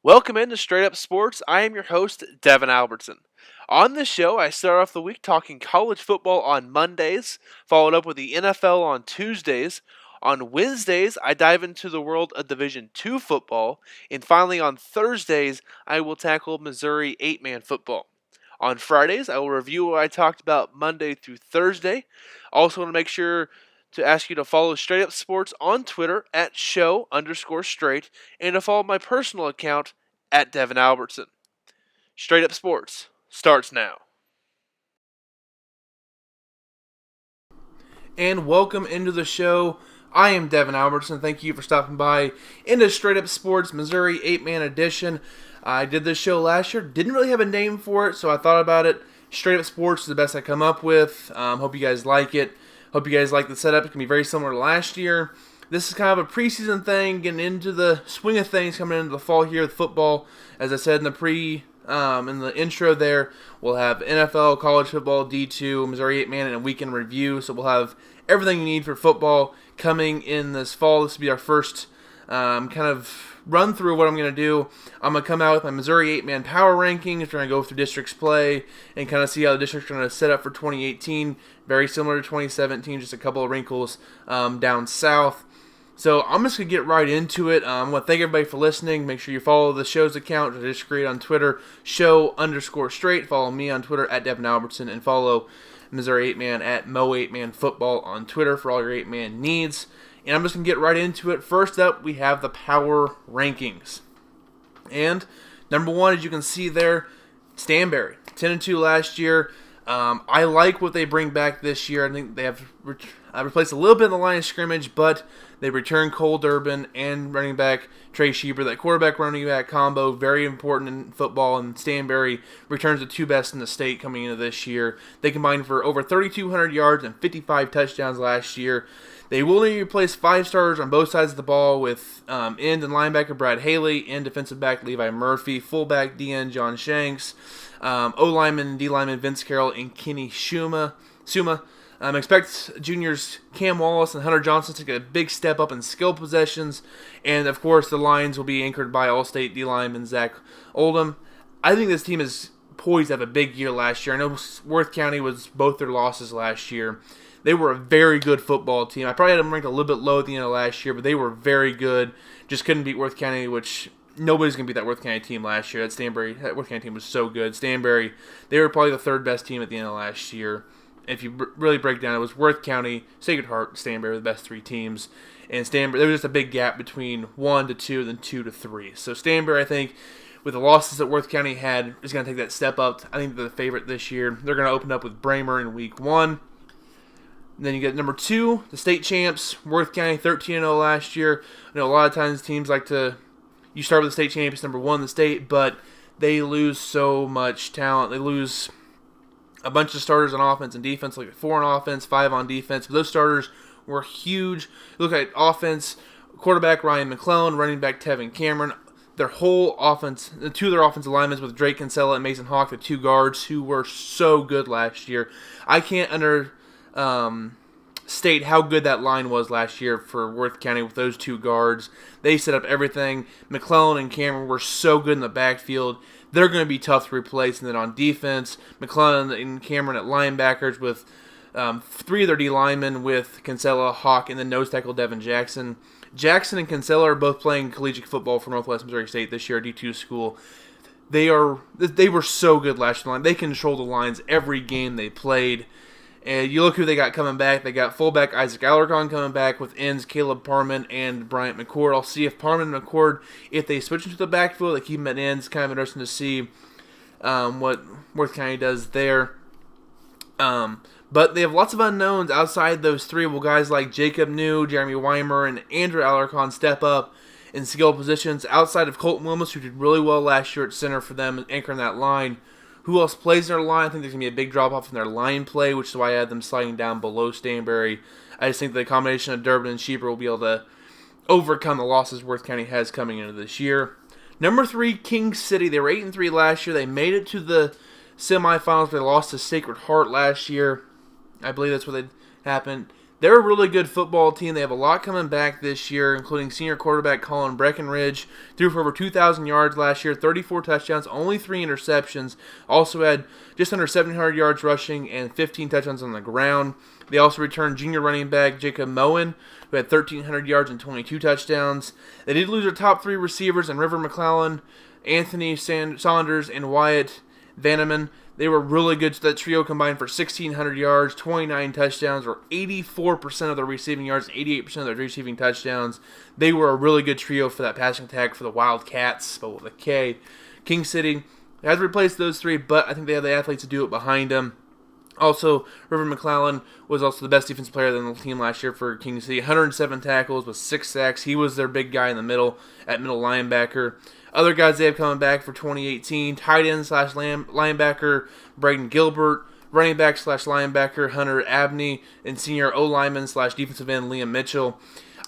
Welcome into Straight Up Sports. I am your host, Devin Albertson. On this show, I start off the week talking college football on Mondays, followed up with the NFL on Tuesdays. On Wednesdays, I dive into the world of Division II football. And finally, on Thursdays, I will tackle Missouri 8-man football. On Fridays, I will review what I talked about Monday through Thursday. Also want to make sure to ask you to follow Straight Up Sports on Twitter at show_straight and to follow my personal account at Devin Albertson. Straight Up Sports starts now. And welcome into the show. I am Devin Albertson. Thank you for stopping by into Straight Up Sports Missouri 8-man edition. I did this show last year. Didn't really have a name for it, so I thought about it. Straight Up Sports is the best I come up with. Hope you guys like it. Hope you guys like the setup. It's going to be very similar to last year. This is kind of a preseason thing, getting into the swing of things coming into the fall here with football. As I said in the intro there, we'll have NFL, college football, D2, Missouri 8-man, and a weekend review. So we'll have everything you need for football coming in this fall. This will be our first kind of run through what I'm going to do. I'm going to come out with my Missouri 8-man Power Rankings. We're going to go through districts play and kind of see how the districts are going to set up for 2018. Very similar to 2017, just a couple of wrinkles down south. So I'm just going to get right into it. I want to thank everybody for listening. Make sure you follow the show's account, which I just created on Twitter, show_straight. Follow me on Twitter at Devin Albertson, and follow Missouri 8-man at Mo8Man Football on Twitter for all your 8-man needs. And I'm just going to get right into it. First up, we have the Power Rankings. And number one, as you can see there, Stanberry. 10-2 last year. I like what they bring back this year. I think they have replaced a little bit in the line of scrimmage, but they return Cole Durbin and running back Trey Schieber. That quarterback running back combo, very important in football, and Stanberry returns the two best in the state coming into this year. They combined for over 3,200 yards and 55 touchdowns last year. They will need to replace 5 starters on both sides of the ball with end and linebacker Brad Haley, and defensive back Levi Murphy, fullback DN John Shanks, O-lineman and D-lineman Vince Carroll, and Kenny Suma. Expect juniors Cam Wallace and Hunter Johnson to get a big step up in skill possessions, and of course the lines will be anchored by All-State D-lineman Zach Oldham. I think this team is poised to have a big year last year. I know Worth County was both their losses last year. They were a very good football team. I probably had them ranked a little bit low at the end of last year, but they were very good. Just couldn't beat Worth County, which nobody's going to beat that Worth County team last year. That Worth County team was so good. Stanberry, they were probably the third best team at the end of last year. If you really break down, it was Worth County, Sacred Heart, Stanberry were the best three teams. And Stanberry, there was just a big gap between 1 to 2, then 2 to 3. So Stanberry, I think, with the losses that Worth County had, is going to take that step up. I think they're the favorite this year. They're going to open up with Bramer in week 1. Then you get number 2, the state champs, Worth County, 13-0 last year. I know a lot of times teams like to, you start with the state champions, number 1 in the state, but they lose so much talent. They lose a bunch of starters on offense and defense, like 4 on offense, 5 on defense. But those starters were huge. Look at offense, quarterback Ryan McClellan, running back Tevin Cameron. Their whole offense, the 2 of their offensive linemen with Drake Kinsella and Mason Hawk, the 2 guards who were so good last year. I can't state how good that line was last year for Worth County with those 2 guards. They set up everything. McClellan and Cameron were so good in the backfield. They're going to be tough to replace. And then on defense, McClellan and Cameron at linebackers with 3 of their D linemen with Kinsella, Hawk, and then nose tackle Devin Jackson. Jackson and Kinsella are both playing collegiate football for Northwest Missouri State this year, D2 school. They were so good last year. They controlled the lines every game they played. And you look who they got coming back. They got fullback Isaac Alarcon coming back with ends Caleb Parman and Bryant McCord. I'll see if Parman and McCord, if they switch into the backfield, they keep them at ends. Kind of interesting to see what Worth County does there. But they have lots of unknowns outside those 3. Will guys like Jacob New, Jeremy Weimer, and Andrew Alarcon step up in skill positions outside of Colton Wilmus, who did really well last year at center for them, anchoring that line. Who else plays in their line? I think there's going to be a big drop-off in their line play, which is why I had them sliding down below Stanberry. I just think the combination of Durbin and Schieber will be able to overcome the losses Worth County has coming into this year. Number 3, King City. They were 8-3 last year. They made it to the semifinals. They lost to Sacred Heart last year. I believe that's what happened. They're a really good football team. They have a lot coming back this year, including senior quarterback Colin Breckenridge. Threw for over 2,000 yards last year, 34 touchdowns, only 3 interceptions. Also had just under 700 yards rushing and 15 touchdowns on the ground. They also returned junior running back Jacob Moen, who had 1,300 yards and 22 touchdowns. They did lose their top 3 receivers in River McClellan, Anthony Saunders, and Wyatt Vanneman. They were really good. That trio combined for 1,600 yards, 29 touchdowns, or 84% of their receiving yards, and 88% of their receiving touchdowns. They were a really good trio for that passing attack for the Wildcats, but with a K. King City has replaced those 3, but I think they have the athletes to do it behind them. Also, River McClellan was also the best defensive player on the team last year for King City. 107 tackles with 6 sacks. He was their big guy in the middle, at middle linebacker. Other guys they have coming back for 2018, tight end / linebacker Braden Gilbert, running back / linebacker Hunter Abney, and senior O-lineman / defensive end Liam Mitchell.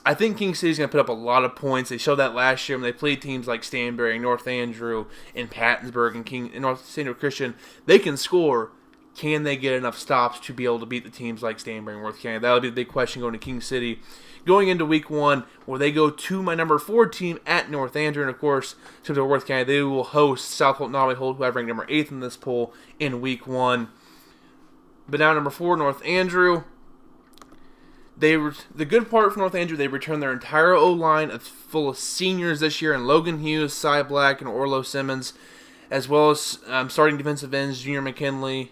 I think King City's going to put up a lot of points. They showed that last year when they played teams like Stanberry, North Andrew, and Pattonsburg, and North St. Christian. They can score. Can they get enough stops to be able to beat the teams like Stanberry and Worth County? That'll be the big question going to King City. Going into week 1, where they go to my number 4 team at North Andrew, and of course, to Worth County, they will host South Holt Nottaway Holt, who I've ranked number 8th in this poll in week 1. But now number 4, North Andrew. The good part for North Andrew, they returned their entire O-line full of seniors this year in Logan Hughes, Cy Black, and Orlo Simmons, as well as starting defensive ends Junior McKinley.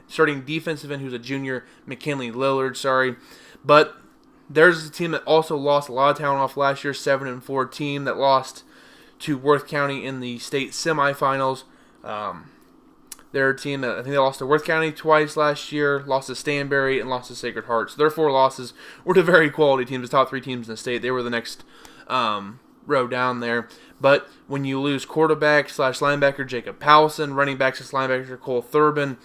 Starting defensive end who's a junior, McKinley Lillard, But there's a team that also lost a lot of talent off last year, 7-4 team that lost to Worth County in the state semifinals. They're a team that I think they lost to Worth County twice last year, lost to Stanberry, and lost to Sacred Heart. So their 4 losses were to very quality teams, the top 3 teams in the state. They were the next row down there. But when you lose quarterback / linebacker Jacob Powelson, running back / linebacker Cole Thurbin,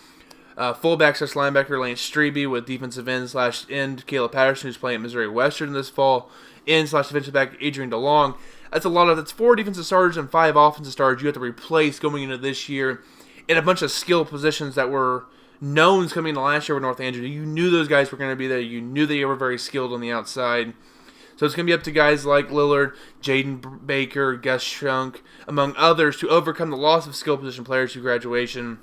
fullback / linebacker Lance Strebe, with defensive end / end Caleb Patterson, who's playing at Missouri Western this fall, end / defensive back Adrian DeLong. That's 4 defensive starters and 5 offensive starters you have to replace going into this year, and a bunch of skill positions that were knowns coming into last year with North Andrew. You knew those guys were going to be there. You knew they were very skilled on the outside. So it's going to be up to guys like Lillard, Jaden Baker, Gus Shunk, among others, to overcome the loss of skill position players to graduation.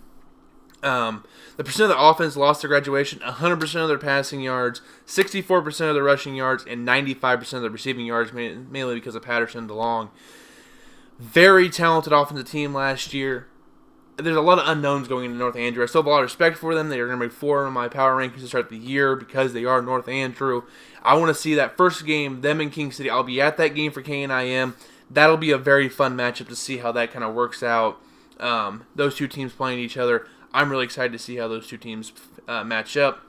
The percent of the offense lost to graduation, 100% of their passing yards, 64% of their rushing yards, and 95% of their receiving yards, mainly because of Patterson and DeLong. Very talented offensive team last year. There's a lot of unknowns going into North Andrew. I still have a lot of respect for them. They are going to be 4 in my power rankings to start the year because they are North Andrew. I want to see that first game, them and King City. I'll be at that game for KNIM. That'll be a very fun matchup to see how that kind of works out. Those 2 teams playing each other. I'm really excited to see how those 2 teams match up.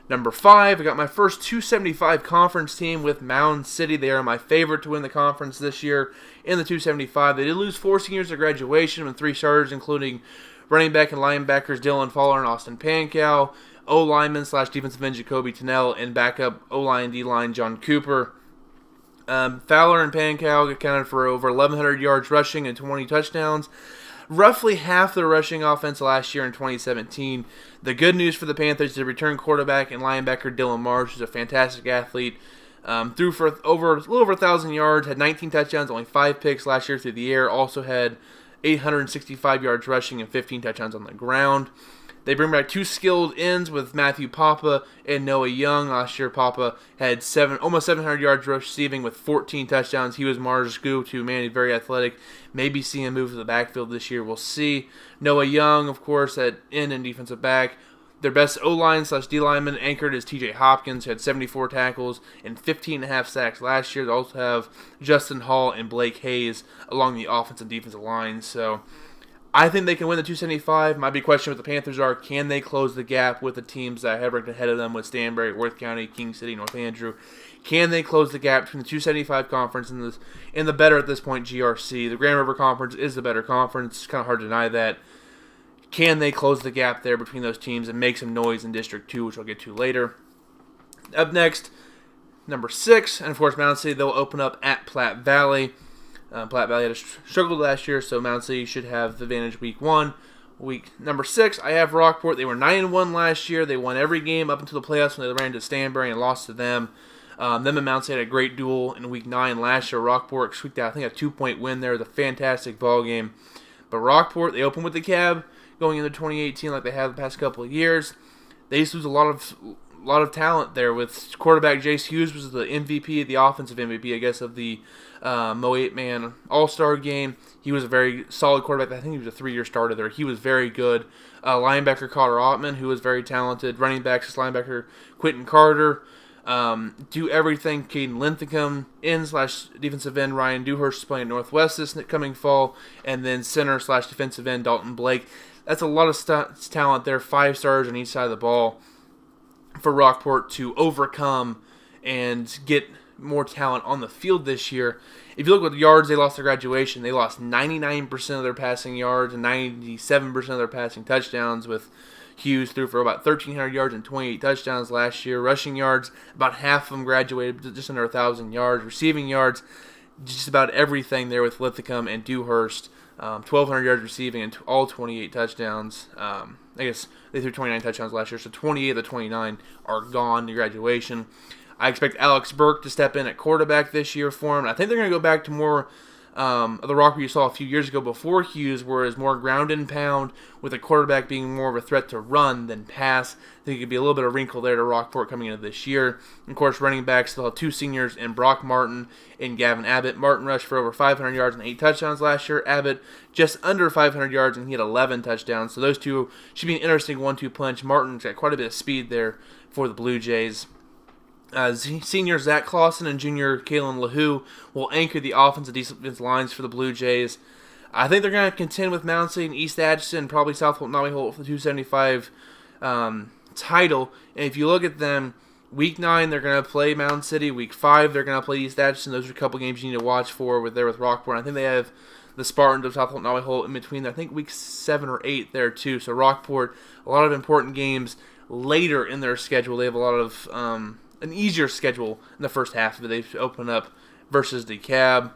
Number 5, I got my first 275 conference team with Mound City. They are my favorite to win the conference this year in the 275. They did lose 4 seniors at graduation with 3 starters, including running back and linebackers Dylan Fowler and Austin Pankow, O-lineman / defensive end Jacoby Tennell, and backup O-line D-line John Cooper. Fowler and Pankow accounted for over 1,100 yards rushing and 20 touchdowns. Roughly half their rushing offense last year in 2017. The good news for the Panthers is the return quarterback and linebacker Dylan Marsh, who's a fantastic athlete. Threw for a little over 1,000 yards, had 19 touchdowns, only 5 picks last year through the air. Also had 865 yards rushing and 15 touchdowns on the ground. They bring back 2 skilled ends with Matthew Papa and Noah Young. Last year, Papa had almost 700 yards receiving with 14 touchdowns. He was Mars' go-to man. He's very athletic. Maybe see him move to the backfield this year. We'll see. Noah Young, of course, at end and defensive back. Their best O-line / D-lineman anchored is TJ Hopkins, who had 74 tackles and 15.5 sacks last year. They also have Justin Hall and Blake Hayes along the offensive and defensive lines. So I think they can win the 275. My big question with the Panthers are, can they close the gap with the teams that I have ranked ahead of them with Stanberry, Worth County, King City, North Andrew? Can they close the gap between the 275 conference and the better at this point GRC? The Grand River Conference is the better conference. It's kind of hard to deny that. Can they close the gap there between those teams and make some noise in District 2, which I'll get to later? Up next, number 6, and of course Mountain City, they'll open up at Platte Valley. Platte Valley had struggled last year, so Mountain City should have the advantage week 1. Week number 6, I have Rockport. They were 9-1 last year. They won every game up until the playoffs when they ran to Stanbury and lost to them. Them and Mount St. had a great duel in Week 9 last year. Rockport squeaked out, I think, a 2-point win there. It was a fantastic ball game. But Rockport, they opened with the cab going into 2018 like they have the past couple of years. They used to lose a lot of talent there with quarterback Jace Hughes was the MVP, the offensive MVP, I guess, of the Mo 8-man All-Star game. He was a very solid quarterback. I think he was a 3-year starter there. He was very good. Linebacker Carter Ottman, who was very talented. Running backs, linebacker Quentin Carter. Do everything. Caden Linthicum, in/defensive end Ryan Dewhurst is playing at Northwest this coming fall, and then center/defensive end Dalton Blake. That's a lot of talent there. 5 stars on each side of the ball for Rockport to overcome and get more talent on the field this year. If you look at the yards, they lost their graduation. They lost 99% of their passing yards and 97% of their passing touchdowns, with Hughes threw for about 1,300 yards and 28 touchdowns last year. Rushing yards, about half of them graduated, just under 1,000 yards. Receiving yards, just about everything there with Linthicum and Dewhurst. 1,200 yards receiving and all 28 touchdowns. I guess they threw 29 touchdowns last year, so 28 of the 29 are gone to graduation. I expect Alex Burke to step in at quarterback this year for him. I think they're going to go back to more of the Rockport you saw a few years ago before Hughes, where it's more ground and pound, with the quarterback being more of a threat to run than pass. I think it could be a little bit of wrinkle there to Rockport coming into this year. And of course, running backs, they'll have 2 seniors in Brock Martin and Gavin Abbott. Martin rushed for over 500 yards and 8 touchdowns last year. Abbott just under 500 yards, and he had 11 touchdowns. So those two should be an interesting 1-2 punch. Martin's got quite a bit of speed there for the Blue Jays. Senior Zach Clausen and junior Kalen LaHoo will anchor the offensive defensive lines for the Blue Jays. I think they're going to contend with Mound City and East Atchison, probably South Holt, Nolly Holt for the 275 title. And if you look at them, Week 9 they're going to play Mound City. Week 5 they're going to play East Atchison. Those are a couple games you need to watch for with Rockport. I think they have the Spartans of South Holt, Nolly Holt in between. I think Week 7 or 8 there too. So Rockport, a lot of important games later in their schedule. They have a lot of an easier schedule in the first half of it. They open up versus DeKalb,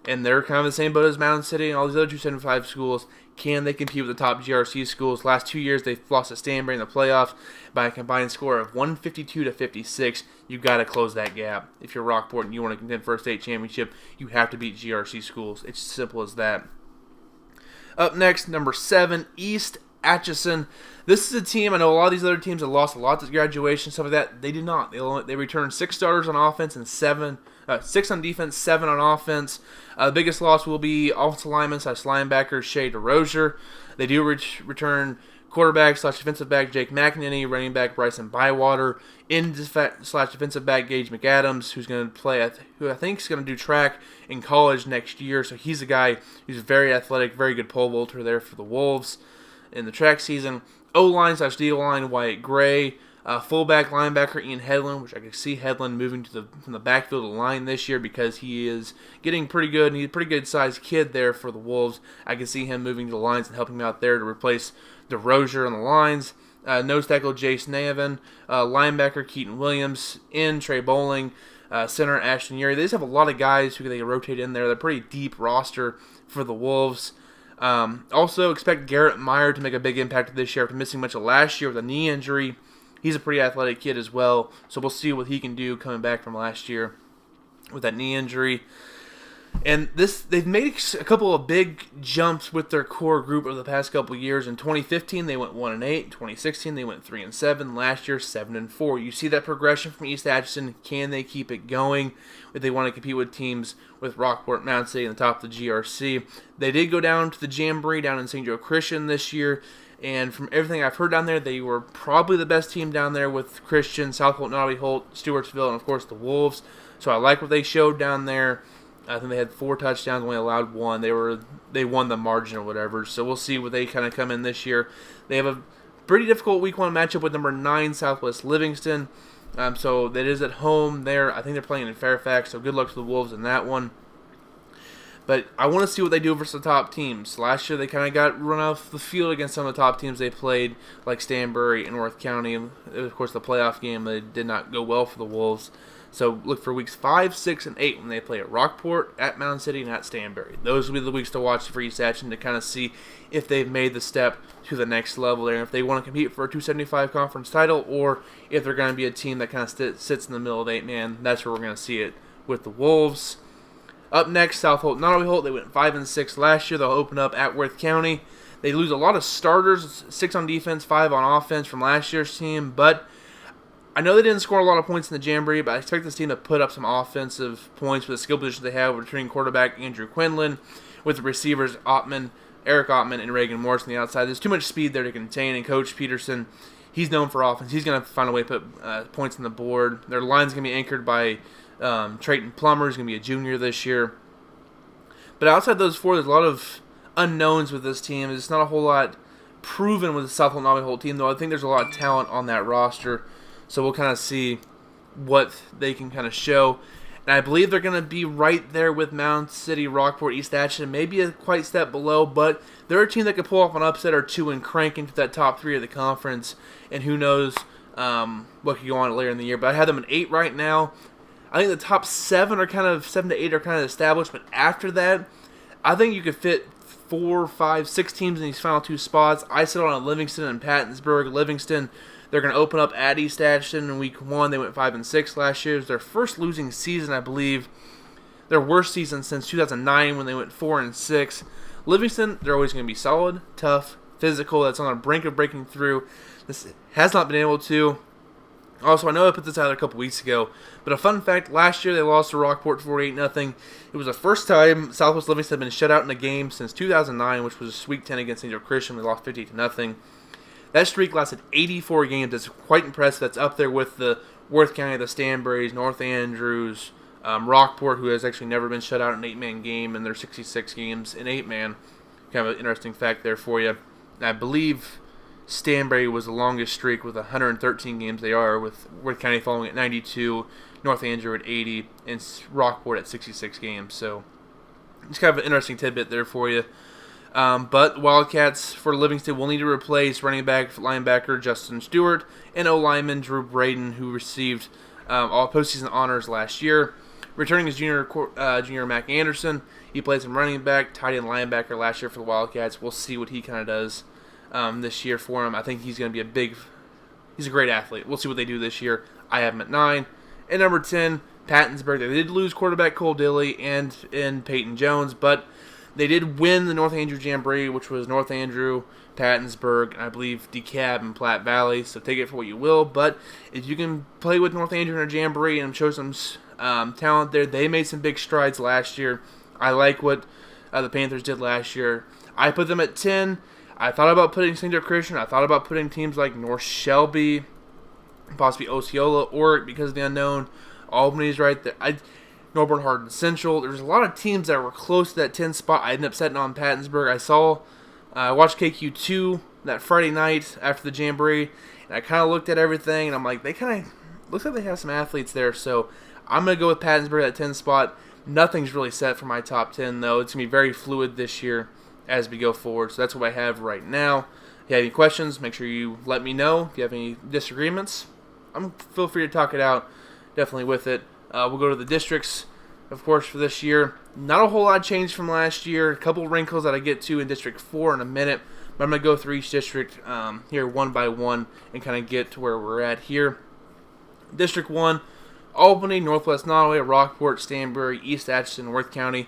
and they're kind of the same boat as Mountain City and all these other 275 schools. Can they compete with the top GRC schools? Last 2 years, they've lost to Stanbury in the playoffs by a combined score of 152-56. You've got to close that gap. If you're Rockport and you want to contend for a state championship, you have to beat GRC schools. It's as simple as that. Up next, number 7, East Atchison. This is a team, I know a lot of these other teams have lost a lot to graduation, stuff like that. They did not. They returned 6 starters on offense and 6 on defense, 7 on offense. The biggest loss will be offensive lineman / linebacker Shea DeRozier. They do return quarterback / defensive back Jake McEnany, running back Bryson Bywater, / defensive back Gage McAdams, who's going to play, who I think is going to do track in college next year. So he's a guy who's very athletic, very good pole vaulter there for the Wolves in the track season. O-line / D-line Wyatt Gray, fullback linebacker Ian Headland, which I could see Headland moving from the backfield of the line this year because he is getting pretty good, and he's a pretty good sized kid there for the Wolves. I can see him moving to the lines and helping him out there to replace DeRozier on the lines. Nose tackle Jace Navin, linebacker Keaton Williams, Trey Bowling, center Ashton Yuri. They just have a lot of guys who they rotate in there. They're a pretty deep roster for the Wolves. Also expect Garrett Meyer to make a big impact this year after missing much of last year with a knee injury. He's a pretty athletic kid as well, so we'll see what he can do coming back from last year with that knee injury. And they've made a couple of big jumps with their core group over the past couple of years. In 2015, they went 1-8. In 2016, they went 3-7. Last year, 7-4. You see that progression from East Atchison. Can they keep it going if they want to compete with teams with Rockport, Mount City, and the top of the GRC? They did go down to the Jamboree down in St. Joe Christian this year. And from everything I've heard down there, they were probably the best team down there with Christian, South Holt, Nolly Holt, Stewartsville, and of course the Wolves. So I like what they showed down there. I think they had 4 touchdowns, only allowed 1. They won the margin or whatever. So we'll see what they kind of come in this year. They have a pretty difficult Week 1 matchup with number 9 Southwest Livingston. So that is at home there. I think they're playing in Fairfax. So good luck to the Wolves in that one. But I want to see what they do versus the top teams. Last year they kind of got run off the field against some of the top teams they played, like Stanbury and North County. And of course the playoff game, they did not go well for the Wolves. So look for weeks 5, 6, and 8 when they play at Rockport, at Mound City, and at Stanberry. Those will be the weeks to watch for East Atchison to kind of see if they've made the step to the next level there, and if they want to compete for a 275 conference title, or if they're going to be a team that kind of sits in the middle of 8-man. That's where we're going to see it with the Wolves. Up next, South Holt, Nottoway Holt. They went 5-6 last year. They'll open up at Worth County. They lose a lot of starters, 6 on defense, 5 on offense from last year's team, but I know they didn't score a lot of points in the Jamboree, but I expect this team to put up some offensive points with the skill positions they have with returning quarterback Andrew Quinlan, with the receivers Eric Ottman, and Reagan Morris on the outside. There's too much speed there to contain, and Coach Peterson, he's known for offense. He's going to find a way to put points on the board. Their line's going to be anchored by Trayton Plummer, who's going to be a junior this year. But outside those 4, there's a lot of unknowns with this team. It's not a whole lot proven with the South Holt Nottoway Holt team, though I think there's a lot of talent on that roster. So we'll kind of see what they can kind of show. And I believe they're going to be right there with Mound City, Rockport, East Atchison, maybe a quite step below, but they're a team that could pull off an upset or 2 and crank into that top 3 of the conference. And who knows what could go on later in the year. But I have them at 8 right now. I think the top 7 are kind of 7 to 8 are kind of established, but after that, I think you could fit 4, 5, 6 teams in these final 2 spots. I settled on Livingston and Pattonsburg. Livingston, they're going to open up at East Atchison in week 1. They went 5-6 last year. It was their first losing season, I believe. Their worst season since 2009 when they went 4-6. Livingston, they're always going to be solid, tough, physical. That's on the brink of breaking through. This has not been able to. Also, I know I put this out a couple weeks ago, but a fun fact, last year they lost to Rockport 48-0. It was the first time Southwest Livingston had been shut out in a game since 2009, which was week 10 against St. Joe Christian. We lost 58-0. That streak lasted 84 games. That's quite impressive. That's up there with the Worth County, the Stanberries, North Andrews, Rockport, who has actually never been shut out in an 8-man game in their 66 games in 8-man. Kind of an interesting fact there for you. And I believe Stanberry was the longest streak with 113 games they are, with Worth County following at 92, North Andrew at 80, and Rockport at 66 games. So it's kind of an interesting tidbit there for you. But Wildcats for Livingston will need to replace running back, linebacker Justin Stewart, and O-lineman Drew Braden, who received all postseason honors last year. Returning is junior Mac Anderson. He played some running back, tight end, linebacker last year for the Wildcats. We'll see what he kind of does this year for him. I think he's going to be he's a great athlete. We'll see what they do this year. I have him at 9. And number 10, Pattonsburg. They did lose quarterback Cole Dilly and Peyton Jones, but they did win the North Andrew Jamboree, which was North Andrew, Pattonsburg, and I believe DeKalb and Platte Valley, so take it for what you will. But if you can play with North Andrew in a Jamboree and show some talent there, they made some big strides last year. I like what the Panthers did last year. I put them at 10. I thought about putting St. Joe Christian. I thought about putting teams like North Shelby, possibly Osceola, or because of the unknown, Albany's right there. Norborn Hardin Central. There's a lot of teams that were close to that 10 spot. I ended up setting on Pattonsburg. I watched KQ2 that Friday night after the Jamboree, and I kind of looked at everything, and I'm like, they kind of looks like they have some athletes there, so I'm going to go with Pattonsburg at 10 spot. Nothing's really set for my top 10, though. It's going to be very fluid this year as we go forward, so that's what I have right now. If you have any questions, make sure you let me know. If you have any disagreements, feel free to talk it out, definitely with it. We'll go to the districts, of course, for this year. Not a whole lot changed from last year. A couple wrinkles that I get to in District 4 in a minute. But I'm going to go through each district here one by one and kind of get to where we're at here. District 1, Albany, Northwest Nottoway, Rockport, Stanberry, East Atchison, Worth County.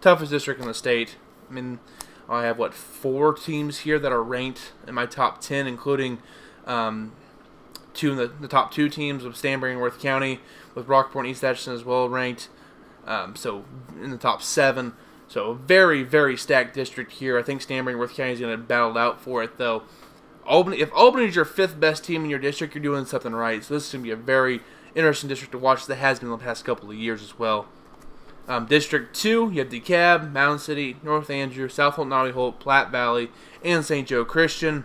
Toughest district in the state. I mean, I have, 4 teams here that are ranked in my top 10, including two in the top 2 teams of Stanberry and Worth County, with Rockport and East Atchison as well ranked. So in the top 7. So a very, very stacked district here. I think Stanberry and Worth County is going to battle it out for it, though. If Albany is your 5th best team in your district, you're doing something right. So this is going to be a very interesting district to watch. That has been in the past couple of years as well. District 2, you have DeKalb, Mound City, North Andrew, South Holt, Nottoway Holt, Platte Valley, and St. Joe Christian.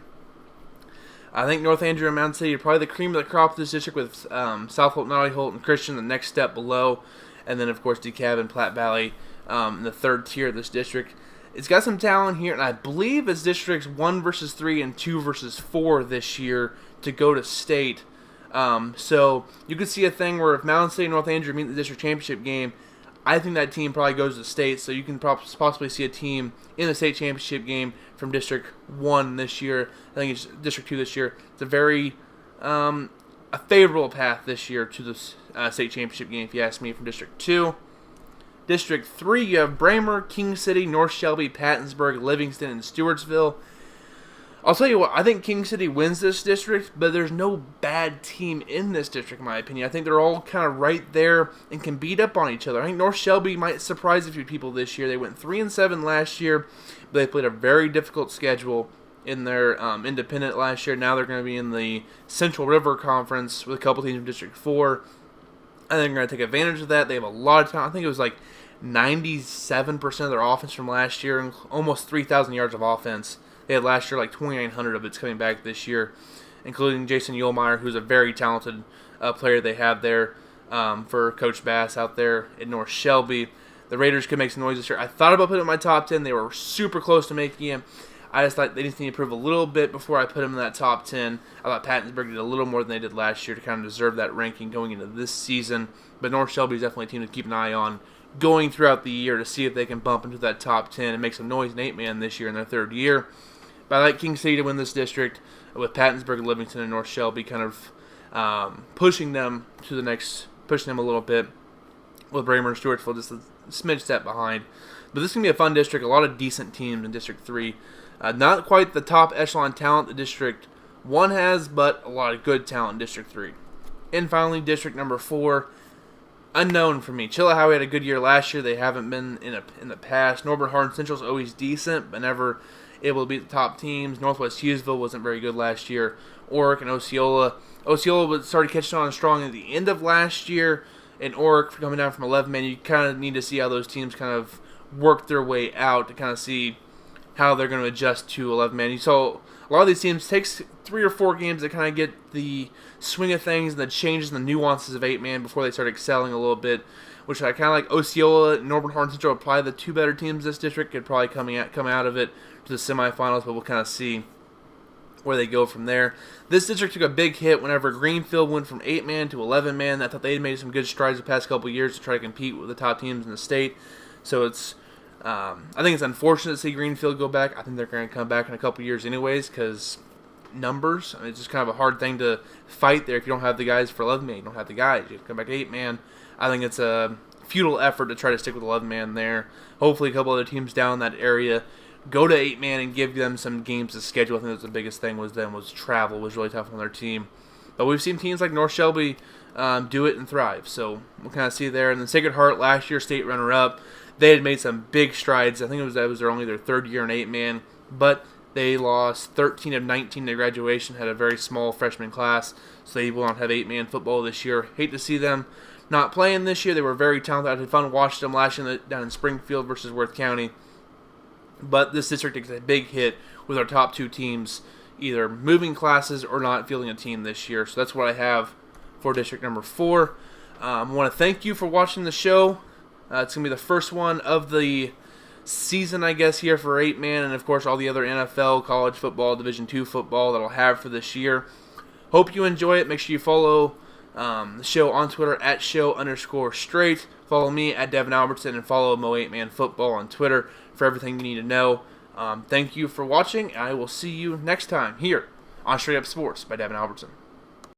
I think North Andrew and Mound City are probably the cream of the crop of this district, with South Holt, Nottoway Holt, and Christian the next step below. And then, of course, DeKalb and Platte Valley in the 3rd tier of this district. It's got some talent here, and I believe it's districts 1 versus 3 and 2 versus 4 this year to go to state. So you could see a thing where if Mountain State and North Andrew meet in the district championship game, I think that team probably goes to the state. So you can possibly see a team in the state championship game from District 1 this year. I think it's District 2 this year. It's a very a favorable path this year to the state championship game, if you ask me, from District 2. District 3, you have Bramer, King City, North Shelby, Pattonsburg, Livingston, and Stewartsville. I'll tell you what, I think King City wins this district, but there's no bad team in this district, in my opinion. I think they're all kind of right there and can beat up on each other. I think North Shelby might surprise a few people this year. They went 3-7 last year, but they played a very difficult schedule in their independent last year. Now they're going to be in the Central River Conference with a couple teams from District 4. I think they're going to take advantage of that. They have a lot of talent. I think it was like 97% of their offense from last year and almost 3,000 yards of offense. They had last year like 2,900 of it's coming back this year, including Jason Yulmeyer, who's a very talented player they have there for Coach Bass out there in North Shelby. The Raiders could make some noise this year. I thought about putting them in my top 10. They were super close to making him. I just thought they just need to improve a little bit before I put them in that top 10. I thought Pattonsburg did a little more than they did last year to kind of deserve that ranking going into this season. But North Shelby is definitely a team to keep an eye on going throughout the year to see if they can bump into that top 10 and make some noise in 8-man this year in their third year. But I like King City to win this district with Pattonsburg, Livingston, and North Shelby kind of pushing them to the next, pushing them a little bit with Bramer and Stewartsville just a smidge step behind. But this is going to be a fun district, a lot of decent teams in District 3. Not quite the top echelon talent that District 1 has, but a lot of good talent in District 3. And finally, District number 4, unknown for me. Chillicothe had a good year last year. They haven't been in the past. Norbert Hardin Central is always decent, but never able to beat the top teams. Northwest Hughesville wasn't very good last year. Oric and Osceola. Osceola started catching on strong at the end of last year. And Oric coming down from 11-man, you kind of need to see how those teams kind of work their way out to kind of see how they're going to adjust to 11-man. You saw a lot of these teams takes 3 or 4 games to kind of get the swing of things and the changes and the nuances of 8-man before they start excelling a little bit, which I kind of like. Osceola and Norbert Hardin Central are probably the 2 better teams in this district. Could probably come out of it to the semifinals, but we'll kind of see where they go from there. This district took a big hit whenever Greenfield went from 8-man to 11-man. I thought they had made some good strides the past couple of years to try to compete with the top teams in the state. So it's I think it's unfortunate to see Greenfield go back. I think they're going to come back in a couple of years anyways because numbers. It's just kind of a hard thing to fight there if you don't have the guys for 11-man. You don't have the guys. You have to come back to 8-man. I think it's a futile effort to try to stick with 11-man there. Hopefully a couple other teams down in that area go to 8-man and give them some games to schedule. I think that's the biggest thing was travel was really tough on their team. But we've seen teams like North Shelby do it and thrive. So we'll kind of see there. And then Sacred Heart, last year state runner-up, they had made some big strides. I think that was only their third year in 8-man. But they lost 13 of 19 to graduation, had a very small freshman class. So they will not have 8-man football this year. Hate to see them not playing this year. They were very talented. I had fun watching them last year down in Springfield versus Worth County. But this district takes a big hit with our top 2 teams either moving classes or not fielding a team this year. So that's what I have for district number 4. I want to thank you for watching the show. It's going to be the first one of the season, I guess, here for 8-man, and of course all the other NFL, college football, Division II football that I'll have for this year. Hope you enjoy it. Make sure you follow the show on Twitter at @show_straight. Follow me at Devin Albertson and follow Mo 8-Man Football on Twitter for everything you need to know. Thank you for watching. I will see you next time here on Straight Up Sports by Devin Albertson.